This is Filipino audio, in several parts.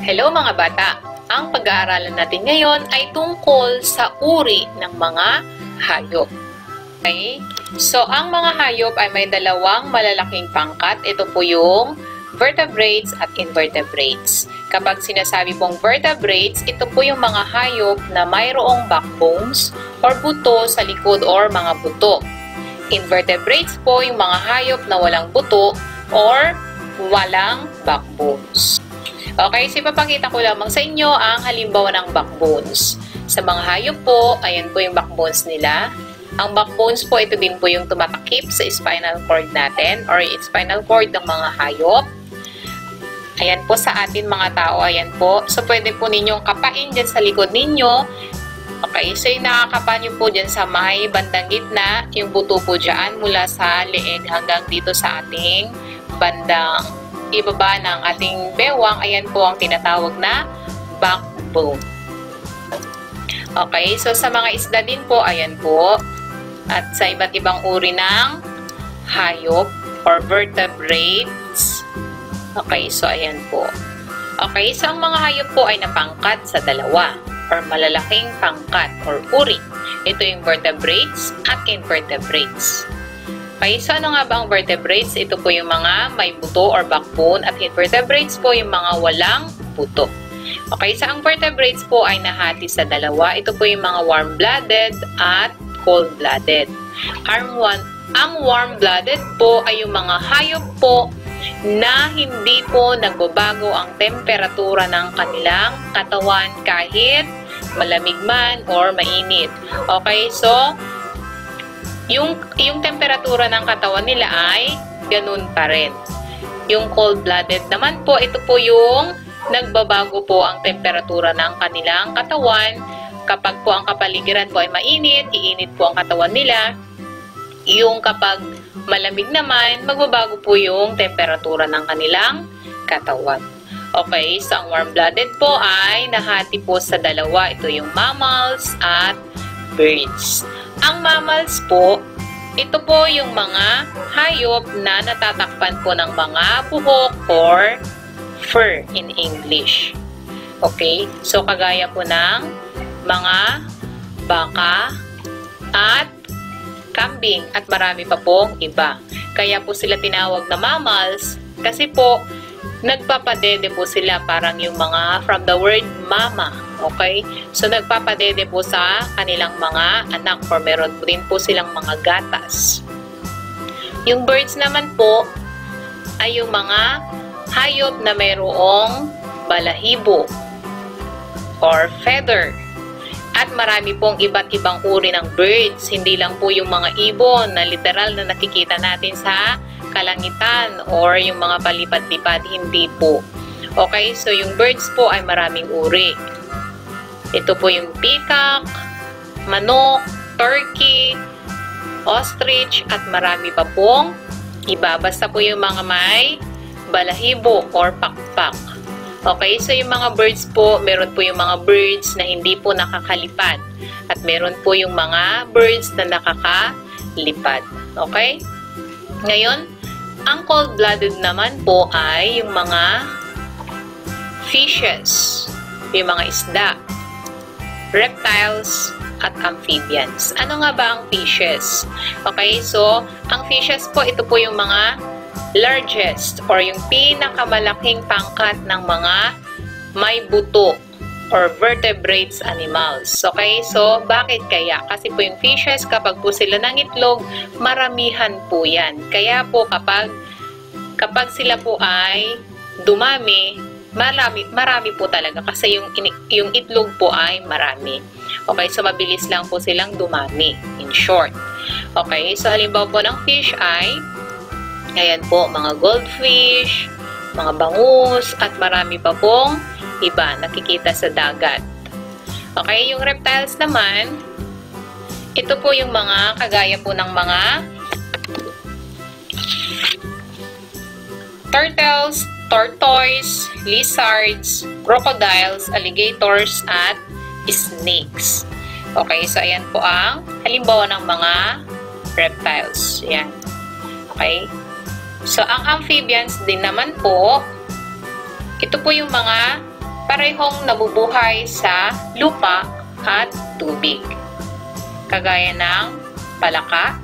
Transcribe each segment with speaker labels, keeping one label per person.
Speaker 1: Hello mga bata! Ang pag-aaralan natin ngayon ay tungkol sa uri ng mga hayop. Okay? So, ang mga hayop ay may dalawang malalaking pangkat. Ito po yung vertebrates at invertebrates. Kapag sinasabi pong vertebrates, ito po yung mga hayop na mayroong backbones or buto sa likod or mga buto. Invertebrates po yung mga hayop na walang buto or walang backbones. Okay, so ipapakita ko lamang sa inyo ang halimbawa ng backbones. Sa mga hayop po, ayan po yung backbones nila. Ang backbones po, ito din po yung tumatakip sa spinal cord natin or spinal cord ng mga hayop. Ayan po sa atin mga tao, ayan po. So, pwede po ninyong kapain dyan sa likod ninyo. Okay, so yung nakakapa nyo po dyan sa may bandang gitna, yung buto po dyan mula sa leeg hanggang dito sa ating bandang ibaba ng ating bewang, ayan po ang tinatawag na backbone. Okay, so sa mga isda din po, ayan po. At sa iba't ibang uri ng hayop or vertebrates. Okay, so ayan po. Okay, so ang mga hayop po ay napangkat sa dalawa or malalaking pangkat or uri. Ito yung vertebrates at invertebrates. Okay, so ano nga ba ang vertebrates? Ito po yung mga may buto or backbone at invertebrates po yung mga walang buto. Okay, so ang vertebrates po ay nahati sa dalawa. Ito po yung mga warm-blooded at cold-blooded. Ang warm-blooded po ay yung mga hayop po na hindi po nagbabago ang temperatura ng kanilang katawan kahit malamig man or mainit. Okay, so yung temperatura ng katawan nila ay ganun pa rin. Yung cold-blooded naman po, ito po yung nagbabago po ang temperatura ng kanilang katawan. Kapag po ang kapaligiran po ay mainit, iinit po ang katawan nila. Yung kapag malamig naman, magbabago po yung temperatura ng kanilang katawan. Okay, so ang warm-blooded po ay nahati po sa dalawa. Ito yung mammals at birds. Ang mammals po, ito po yung mga hayop na natatakpan po ng mga buhok or fur in English. Okay? So, kagaya po ng mga baka at kambing at marami pa pong iba. Kaya po sila tinawag na mammals kasi po nagpapadede po sila, parang yung mga from the word mama. Okay? So, nagpapadede po sa kanilang mga anak or meron po din po silang mga gatas. Yung birds naman po ay yung mga hayop na mayroong balahibo or feather. At marami pong iba't ibang uri ng birds. Hindi lang po yung mga ibon na literal na nakikita natin sa kalangitan or yung mga palipad-lipad, hindi po. Okay, so yung birds po ay maraming uri. Ito po yung peacock, manok, turkey, ostrich, at marami pa pong iba. Basta po yung mga may balahibo or pakpak. Okay, so yung mga birds po, meron po yung mga birds na hindi po nakakalipad. At meron po yung mga birds na nakakalipad. Okay? Ngayon, ang cold-blooded naman po ay yung mga fishes, yung mga isda, reptiles, at amphibians. Ano nga ba ang fishes? Okay, so ang fishes po, ito po yung mga largest or yung pinakamalaking pangkat ng mga may buto or vertebrates animals. Okay, so bakit kaya? Kasi po yung fishes, kapag po sila nangitlog, maramihan po yan. Kaya po kapag sila po ay dumami, marami po talaga kasi yung itlog po ay marami. Okay, so mabilis lang po silang dumami, in short. Okay, so halimbawa po ng fish ay ayan po, mga goldfish, mga bangus, at marami pa pong iba nakikita sa dagat. Okay, yung reptiles naman, ito po yung mga kagaya po ng mga turtles, tortoise, lizards, crocodiles, alligators, at snakes. Okay, so ayan po ang halimbawa ng mga reptiles. Ayan. Okay. So, ang amphibians din naman po Ito po yung mga parehong nabubuhay sa lupa at tubig. Kagaya ng palaka,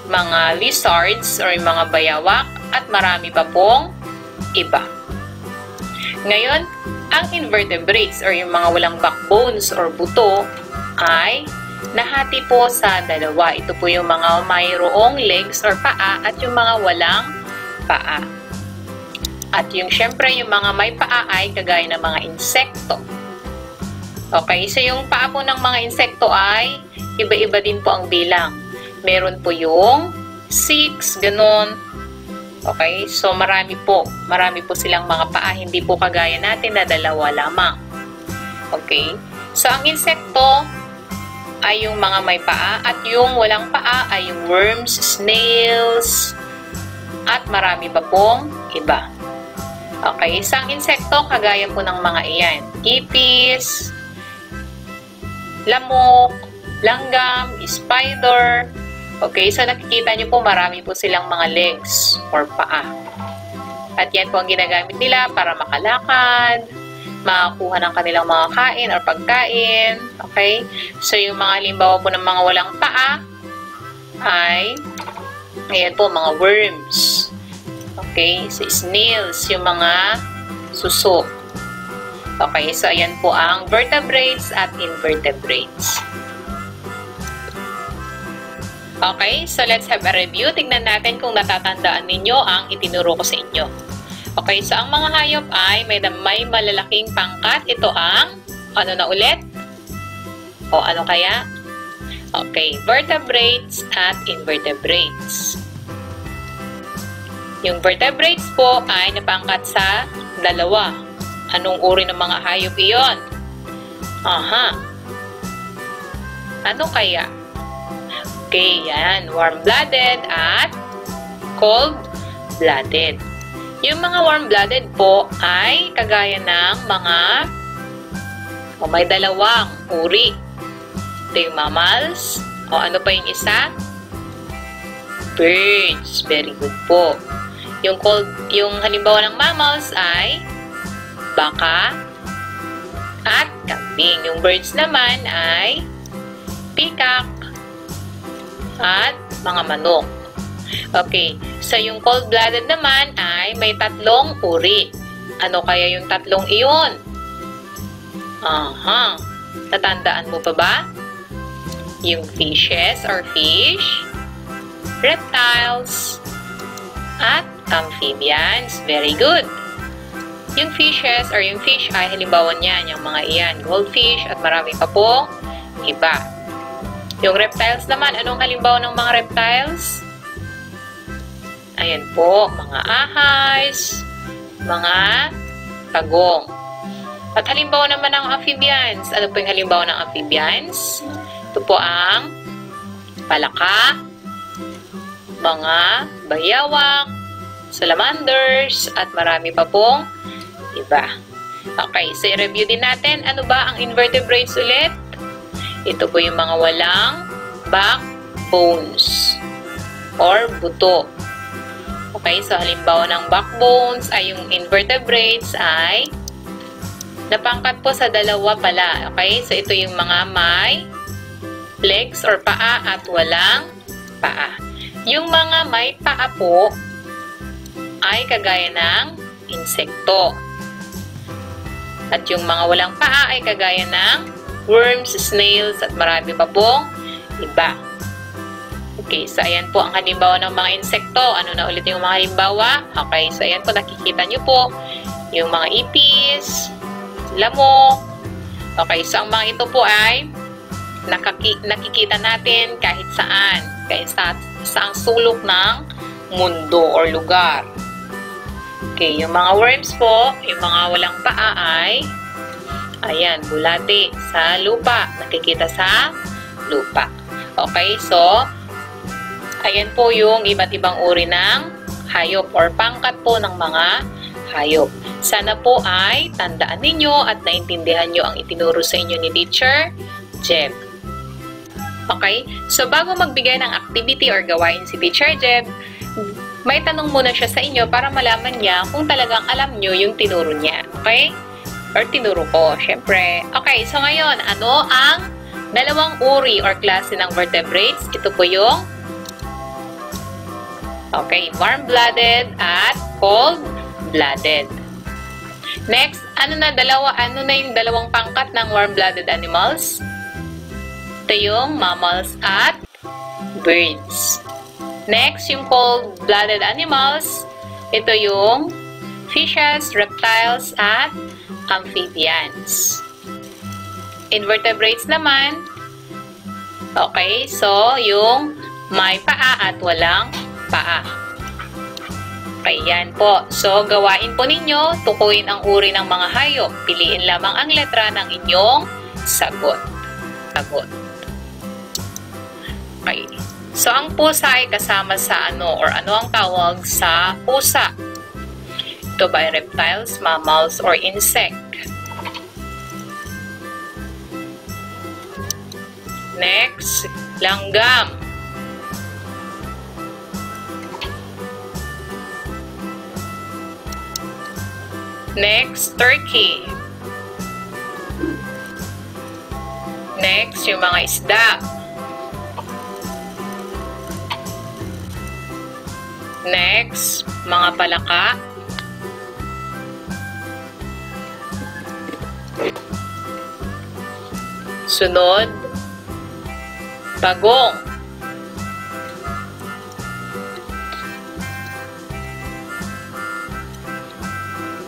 Speaker 1: mga lizards or mga bayawak, at marami pa pong iba. Ngayon, ang invertebrates or yung mga walang backbones or buto ay nahati po sa dalawa. Ito po yung mga mayroong legs or paa at yung mga walang paa. At yung syempre yung mga may paa ay kagaya ng mga insekto. Okay, so yung paa po ng mga insekto ay iba-iba din po ang bilang. Meron po yung 6, ganun. Okay, so marami po silang mga paa, hindi po kagaya natin na dalawa lamang. Okay, so ang insekto ay yung mga may paa at yung walang paa ay yung worms, snails, at marami pa pong iba. Okay, isang insekto kagaya po ng mga iyan, ipis, lamok, langgam, spider. Okay, so nakikita nyo po marami po silang mga legs or paa. At yan po ang ginagamit nila para makalakad, makakuha ng kanilang mga kain or pagkain. Okay, so yung mga halimbawa po ng mga walang paa ay, ayan po, mga worms. Okay, so snails, yung mga suso. Okay, so ayan po ang vertebrates at invertebrates. Okay, so let's have a review. Tignan natin kung natatandaan ninyo ang itinuro ko sa inyo. Okay, so ang mga hayop ay may malalaking pangkat. Ito ang, ano na ulit? O ano kaya? Okay, vertebrates at invertebrates. Yung vertebrates po ay napangkat sa dalawa. Anong uri ng mga hayop iyon? Aha. Ano kaya? Okay, yan. Warm-blooded at cold-blooded. Yung mga warm-blooded po ay kagaya ng mga may dalawang uri. Ito yung mammals. O ano pa yung isa? Birds. Very good po. Yung halimbawa ng mammals ay baka at kambing. Yung birds naman ay peacock at mga manok. Okay, so yung cold-blooded naman ay may tatlong uri. Ano kaya yung tatlong iyon? Aha, tatandaan mo pa ba? Yung fishes or fish, reptiles, at amphibians. Very good. Yung fishes or yung fish ay halimbawa niyan, yung mga iyan, goldfish at marami pa pong iba. Yung reptiles naman, anong halimbawa ng mga reptiles? Ayan po, mga ahas, mga tagong. At halimbawa naman ng amphibians. Ano po yung halimbawa ng amphibians? Ito po ang palaka, mga bayawak, salamanders, at marami pa pong iba. Okay, so i-review din natin. Ano ba ang invertebrates ulit? Ito po yung mga walang backbones or buto. Okay, so halimbawa ng backbones ay yung invertebrates ay napangkat po sa dalawa pala. Okay, so ito yung mga may legs or paa at walang paa. Yung mga may paa po ay kagaya ng insekto. At yung mga walang paa ay kagaya ng worms, snails, at marami pa pong iba. Okay, so ayan po ang halimbawa ng mga insekto. Ano na ulit yung mga halimbawa? Okay, so ayan po, nakikita nyo po yung mga ipis, lamok. Okay, so ang mga ito po ay nakikita natin kahit saan. Kahit sa sulok ng mundo or lugar. Okay, yung mga worms po, yung mga walang paa ay ayan, bulate sa lupa. Nakikita sa lupa. Okay, so ayan po yung iba't ibang uri ng hayop or pangkat po ng mga hayop. Sana po ay tandaan ninyo at naintindihan nyo ang itinuro sa inyo ni Teacher Jeb. Okay, so bago magbigay ng activity or gawain si Teacher Jeb, may tanong muna siya sa inyo para malaman niya kung talagang alam nyo yung tinuro niya. Okay? Or tinuro ko, syempre. Okay, so ngayon, ano ang dalawang uri or klase ng vertebrates? Ito po yung warm-blooded at cold-blooded. Next, ano na yung dalawang pangkat ng warm-blooded animals? Ito yung mammals at birds. Next, yung cold-blooded animals, ito yung fishes, reptiles, at amphibians. Invertebrates naman, so yung may paa at walang paa. Okay, yan po. So, gawain po ninyo, tukuyin ang uri ng mga hayop. Piliin lamang ang letra ng inyong sagot. Okay. So, ang pusa ay kasama sa ano ang tawag sa pusa? Ito ba ay reptiles, mammals, or insect? Next, langgam. Next, turkey. Next, yung mga isda. Next, mga palaka. Sunod, bagong.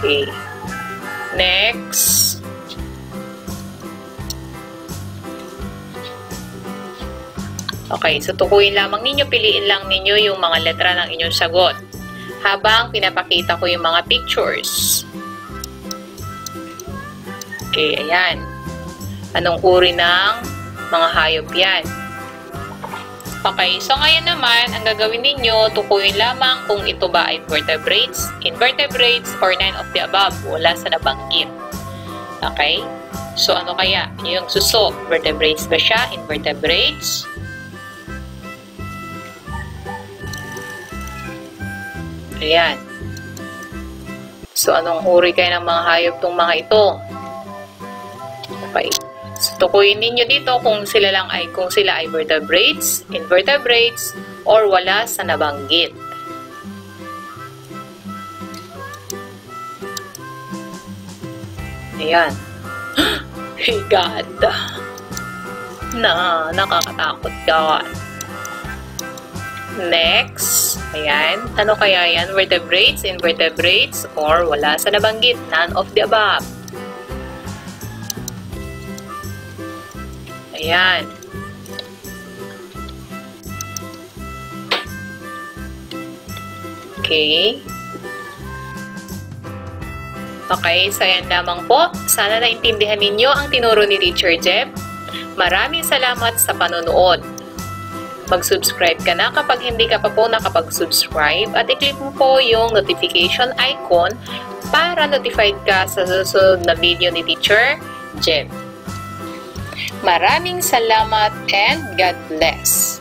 Speaker 1: Okay. Next, so tukuyin lamang ninyo, piliin lang ninyo yung mga letra ng inyong sagot habang pinapakita ko yung mga pictures. Okay, ayan. Anong uri ng mga hayop yan? Okay, so ngayon naman, ang gagawin ninyo, tukuyin lamang kung ito ba ay vertebrates, invertebrates, or none of the above. Wala sa nabanggit. Okay? So, ano kaya? Yung suso, vertebrates ba siya? Invertebrates? Ayan. So, anong uri kayo ng mga hayop tong mga ito? Okay. So, tukuyin ninyo dito kung sila ay vertebrates, invertebrates, or wala sa nabanggit. Ayan. Hey God! Nakakatakot yan. Next. Ayan. Ano kaya yan? Vertebrates, invertebrates, or wala sa nabanggit? None of the above. Ayan. Okay. Okay, so ayan lamang po. Sana naintindihan ninyo ang tinuro ni Teacher Jeb. Maraming salamat sa panonood. Mag-subscribe ka na kapag hindi ka pa po nakapag-subscribe at i-click mo po yung notification icon para notified ka sa susunod na video ni Teacher Jeb. Maraming salamat and God bless!